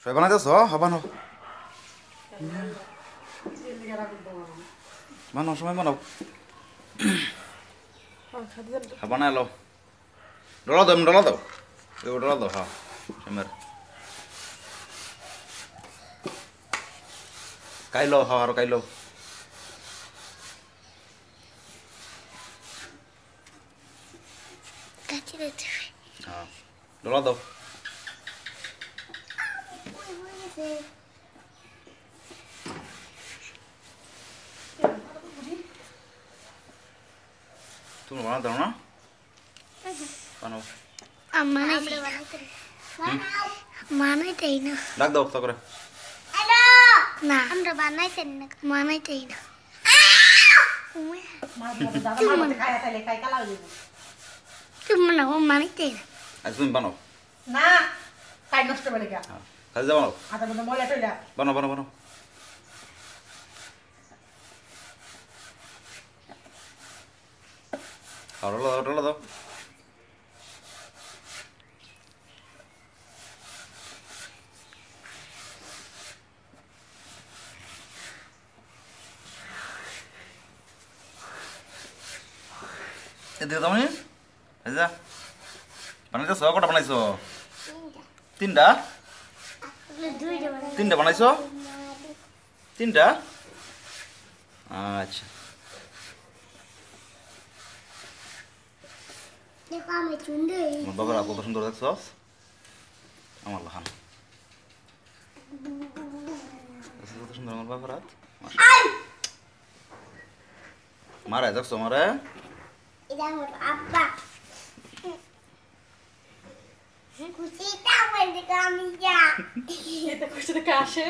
সবাই বানাইতেছ বানো বানো সময় বানাও বানাই লো ডলা দাও ডলা দাও হ্যাঁ সময়ের কাইলো হ্যাঁ আর কাইলো হ্যাঁ ডলা দাও তুমি বানাতে না বানাও মানাইতেই না ডাক দাও তো করে না আমরা বানাইতেন না মানাইতেই না তুমি বানাও মানাইতেই না আচ্ছা তুমি বানাও না কাই নষ্ট করে গা কাজে বানাও আটা মধ্যে ময়লা টয়লা বানাও ডলা দাও এদিকে দাও নি যা বানাইতেছ কটা বানাইছো তিনটা বানাইছো তিনটা আচ্ছা বাবার কত সুন্দর দেখছ আমার লাহান কত সুন্দর আমার বাবার হাত মারা দেখছো মারে আব্বা খুশিটা বলতে আমি যা এটা কইছে কাছে